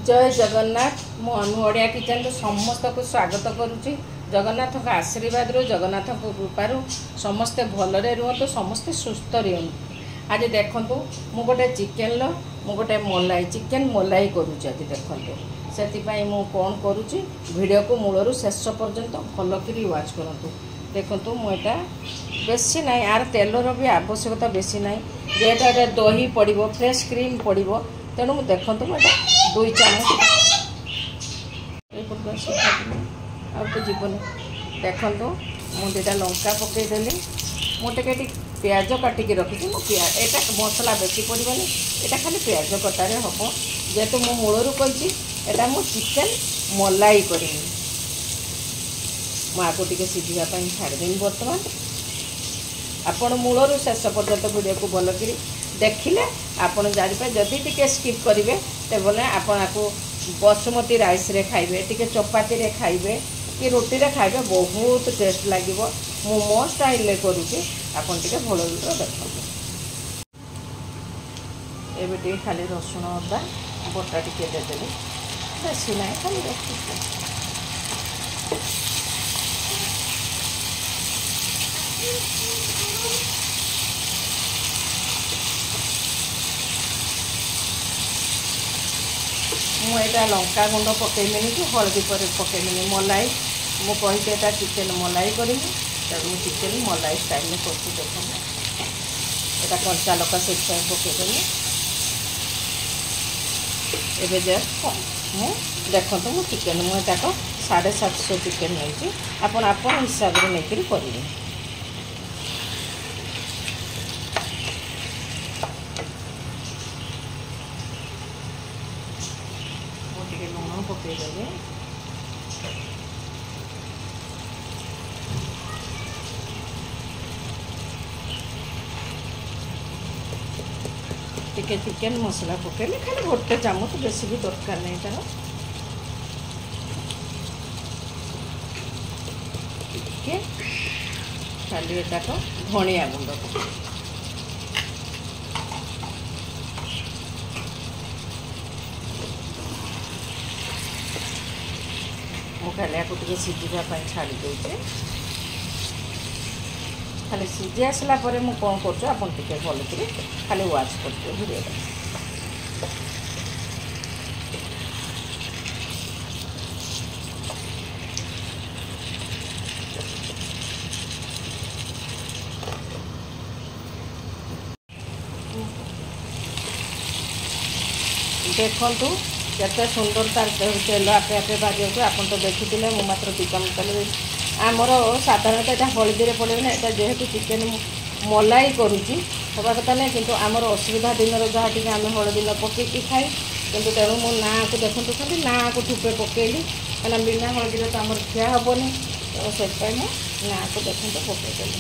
जय जगन्नाथ मु अनु ओडिया किचन समस्त को स्वागत करुच्ची। जगन्नाथ का आशीर्वाद जगन्नाथ कृपार समस्ते भलरे रुहतु, समस्ते सुस्थ रुहतु। आज देखु मु गोटे चिकेन मु गोटे मलाई चिकेन मलाई करुच्ची। आज देखु से मु कौन करुच्ची वीडियो को मूलर शेष पर्यंत भलकरी वाच करूँ। देखु मुझा बेसी ना यार तेलर भी आवश्यकता बेसी ना, जेटा दही पड़ो फ्रेश क्रीम पड़ो, तेणु देखु मुझे 2 चामच आउ तो जीवन देखु मुझे लंका पकईदेली। मुझे प्याज काटिकी रखी यहाँ मसला बेसी पड़ोनी, यहाँ खाली प्याज कटार हम जेहेतु मु मूलर कही एटा मु चिकेन मलाई करी मुझे सिझापी छाड़देवी। बर्तमान आपण मूलर शेष पर्यंत वीडियो को भलकरी देखिले आपण जानिपे। जदि टिके स्किप करेंगे तो बोले आपण आपको बासमती राइस रे खाइबे, टिके चपाती रे खाइबे कि रोटी रे खाइबे, बहुत टेस्ट लगे। मु मो स्टाइल रे करूची, आपण टिके भल देखो। एबे टिके खाली रसुण अदा बटा टिके देदेली, बेसी ना खाली रखी। मुझा लंका गुंड पकईमिनी कि हलदी पर पकईमिनी। मलाई मु कही एटा चिकेन मलाई करी, तेणु चिकेन मलाई स्टाइल में कर देख। यहाँ कंचा लका से पकईदेली। एवं जस्ट मुझे देखो मु चिकेन मुझा 750 चिकेन नहीं, आपण हिसाब से नहीं करेंगे। लुण पकईदेवी। टिके चिकेन मसला पकईली, खाली गोटे चामच, बेसी भी दरकार नहीं। तार टिके खाली एटा धनिया गुंड पकई, खाली आपको टे सीझापी छाड़ी दे। खाली सीझी आसला मुझे कौन कर भलकर खाली वाच कर वीडियो। देखु केते सुंदर तार तेल आपे आपे भाजी आप तो देखी मात्र 2 चामच तेल। आमर साधारणतः यहाँ हलदी पड़े ना, यहाँ जेहेतु चिकेन मलाई करुच्ची हवा कथा नहीं, किंतु आमर असुविधा दिन जहाँ टी आम हलदी न पकईकी खाई, किंतु तेणु मो ना को देखो खाली ना को ठुपे पकईली, क्या बिना हलदी तो आम खिया हेनी, तो से ना को देखो पकईदेली।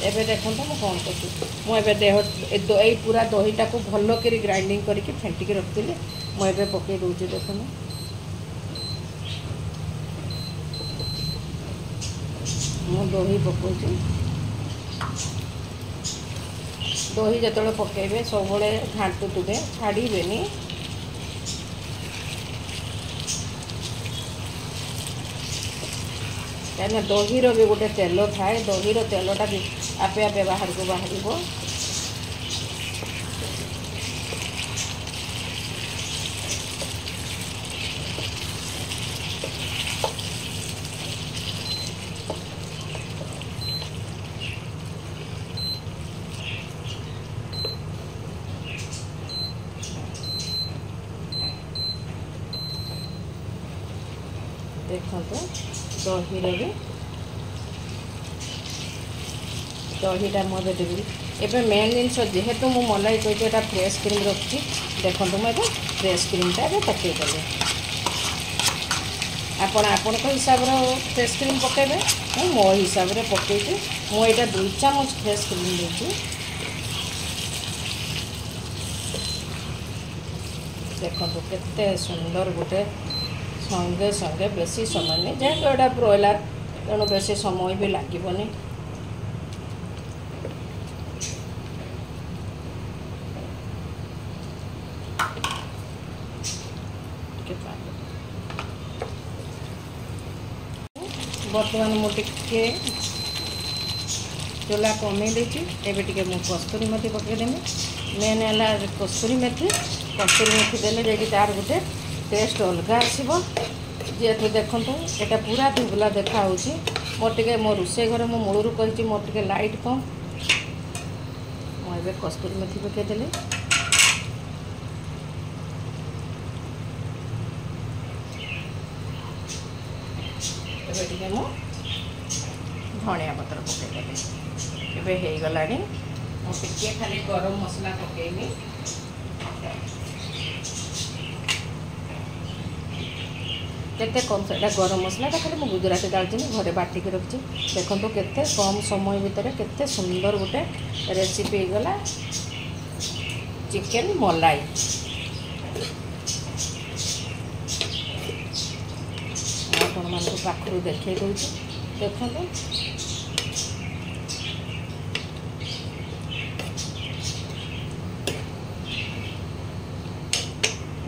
एबे देखो मु कौन कर पूरा दहीटा को भल कर ग्राइंडिंग करके फेंटिकी रखी मुझे पकई दूसरी। देखो मु दही पकाउची। दही जो पकेबे सब घाटुवे छाड़बेनी। क्या दहीर भी गोटे तेल थाए, दहीर तेलटा भी आपे आपे बाहर को बाहर। देखो दहीर भी दहीटा मुझे देवी। एबे मेन जिनस जेहेतु मु मलाई कही फ्रेश क्रीम रखी, देखो मुझे फ्रेश क्रीमटा पकईदेली। आपण हिसाब फ्रेश क्रीम पकेबे, मो हिसाब से पकईची। मुझे 2 चामच फ्रेश क्रीम देती। देखो केते सुंदर गोटे संगे संगे बेसी समय नहीं, जेहेतु यहाँ ब्रॉयलर तेणु बेसी समय भी लगभग। बर्तमान मुझे चूल्हा कमे देती एवं टे कस्तूरी मेथी पकईदेमी मेन है कस्तूरी मेथी देने जाकि तार गोटे टेस्ट अलग आसो जेहेतु देखूँ यहाँ पूरा धुबला देखा मोर टे मो रोसे घर मो मूलू कही मोर टे लाइट कम मुझे कस्तूरी मेथी पकईदेली टे मु धनिया पत्र पकईदेली एवं हो गला मुझे खाली गरम मसला पकईमी केते कम से गरम मसला खाली मुझे गुजराती दालचीनी घरे बाटिक रखी देखो केते कम समय भितर केते सुंदर गोटे रेसिपी गला चिकेन मलाई आपण मान पाखु देखे दूसरी देखो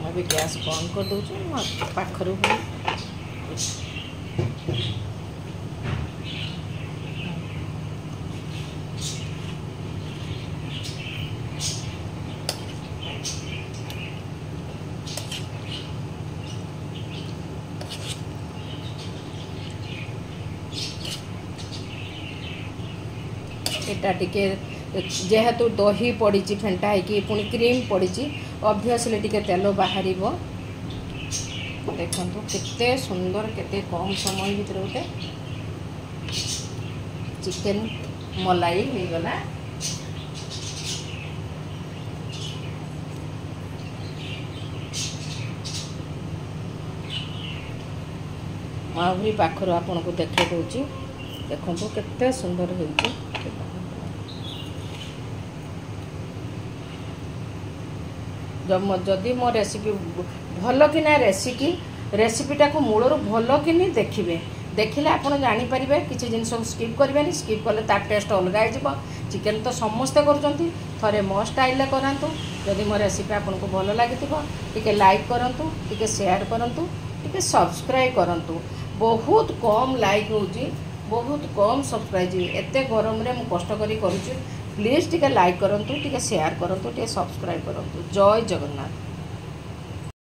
अभी गैस बंद कर दूँ पाखर एटा टिके जेहेतु दही पड़ी फेंटा है पुणी क्रीम पड़ी ऑब्वियसली टिके तेल बाहर देखो केते सुंदर केते कम समय भीतर गोटे चिकेन मलाई हो गला आहरी पाखर आपन को देखे दूची देखो केते सुंदर होइछि जदि मो रेसिपी भल कि ना रेसिपीटा को मूलर भल कि देखिए देखिले आपड़ जानीपारे किसी जिनस स्किप करेंगे स्किप कले तार टेस्ट अलग हो चिकेन तो समस्ते करुँच थे मो स्टाइल करातु जदि मो रेसिपी आपको भल लगी लाइक करूँ टे शेयर करूँ टे सब्सक्राइब करूँ बहुत कम लाइक हो बहुत कम सब्सक्राइब एत गरम रे मु कष्ट करी करुँच प्लीज टे लाइक करूँ टे शेयर करूँ टे सब्सक्राइब करूँ जय जगन्नाथ।